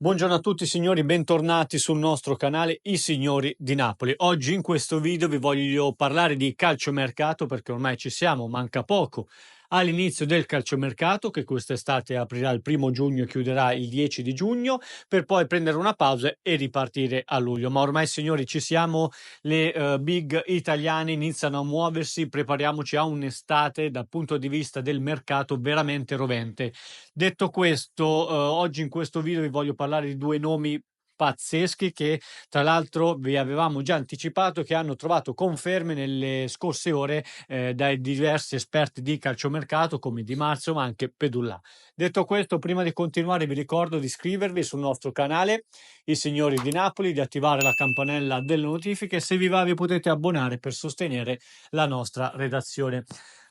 Buongiorno a tutti signori, bentornati sul nostro canale I Signori di Napoli. Oggi in questo video vi voglio parlare di calciomercato perché ormai ci siamo, manca poco all'inizio del calciomercato che quest'estate aprirà il 1° giugno e chiuderà il 10 di giugno per poi prendere una pausa e ripartire a luglio. Ma ormai signori ci siamo, le big italiane iniziano a muoversi, prepariamoci a un'estate dal punto di vista del mercato veramente rovente. Detto questo, oggi in questo video vi voglio parlare di due nomi pazzeschi che tra l'altro vi avevamo già anticipato che hanno trovato conferme nelle scorse ore dai diversi esperti di calciomercato come Di Marzio ma anche Pedullà. Detto questo, prima di continuare vi ricordo di iscrivervi sul nostro canale I Signori di Napoli, di attivare la campanella delle notifiche e se vi va vi potete abbonare per sostenere la nostra redazione.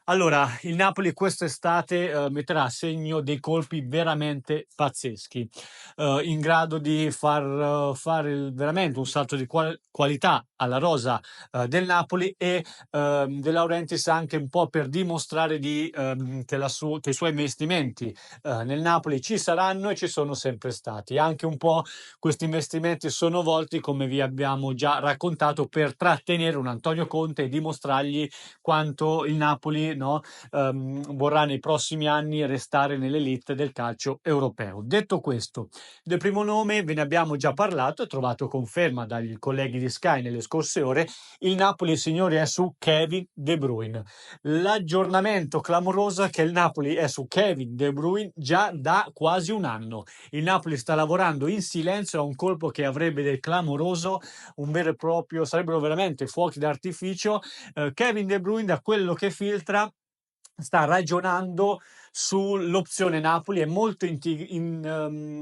Allora, il Napoli quest'estate metterà a segno dei colpi veramente pazzeschi, in grado di far fare veramente un salto di qualità alla rosa del Napoli e De Laurentiis anche un po' per dimostrare che i suoi investimenti nel Napoli ci saranno e ci sono sempre stati. Anche un po' questi investimenti sono volti, come vi abbiamo già raccontato, per trattenere un Antonio Conte e dimostrargli quanto il Napoli, no, vorrà nei prossimi anni restare nell'elite del calcio europeo. Detto questo, del primo nome ve ne abbiamo già parlato e trovato conferma dagli colleghi di Sky nelle scorse ore. Il Napoli, signori, è su Kevin De Bruyne. L'aggiornamento clamoroso è che il Napoli è su Kevin De Bruyne già da quasi un anno. Il Napoli sta lavorando in silenzio a un colpo che avrebbe del clamoroso, un vero e proprio, sarebbero veramente fuochi d'artificio. Kevin De Bruyne, da quello che filtra, sta ragionando sull'opzione Napoli, è molto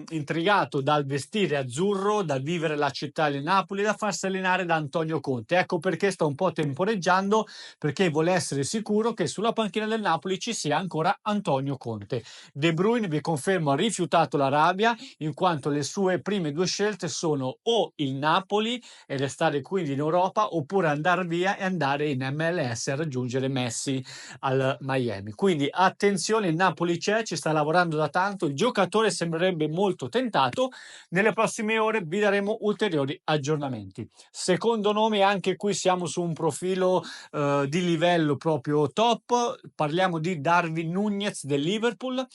intrigato dal vestire azzurro, dal vivere la città di Napoli, da farsi allenare da Antonio Conte. Ecco perché sta un po' temporeggiando, perché vuole essere sicuro che sulla panchina del Napoli ci sia ancora Antonio Conte. De Bruyne, vi confermo, ha rifiutato l'Arabia, in quanto le sue prime due scelte sono o il Napoli e restare quindi in Europa, oppure andare via e andare in MLS a raggiungere Messi al Miami. Quindi attenzione, il Napoli c'è, ci sta lavorando da tanto, il giocatore sembrerebbe molto tentato. Nelle prossime ore vi daremo ulteriori aggiornamenti. Secondo nome, anche qui siamo su un profilo di livello proprio top, parliamo di Darwin Núñez del Liverpool.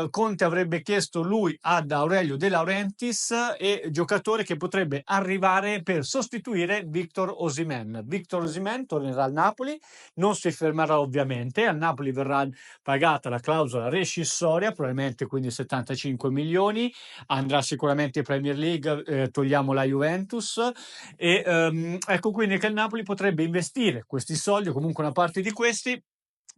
Conte avrebbe chiesto lui ad Aurelio De Laurentiis, e giocatore che potrebbe arrivare per sostituire Victor Osimhen. Victor Osimhen tornerà al Napoli, non si fermerà ovviamente, al Napoli verrà pagata la clausola rescissoria, probabilmente quindi 75 milioni, andrà sicuramente in Premier League, togliamo la Juventus e ecco quindi che il Napoli potrebbe investire questi soldi o comunque una parte di questi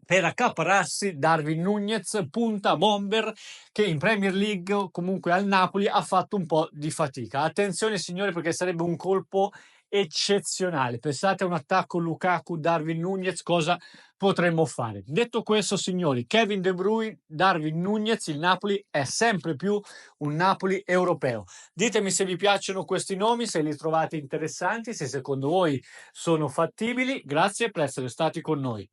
per accaparrarsi Darwin Núñez, punta bomber che in Premier League o comunque al Napoli ha fatto un po' di fatica. Attenzione signori, perché sarebbe un colpo eccezionale. Pensate a un attacco Lukaku, Darwin Núñez, cosa potremmo fare. Detto questo signori, Kevin De Bruyne, Darwin Núñez, il Napoli è sempre più un Napoli europeo. Ditemi se vi piacciono questi nomi, se li trovate interessanti, se secondo voi sono fattibili. Grazie per essere stati con noi.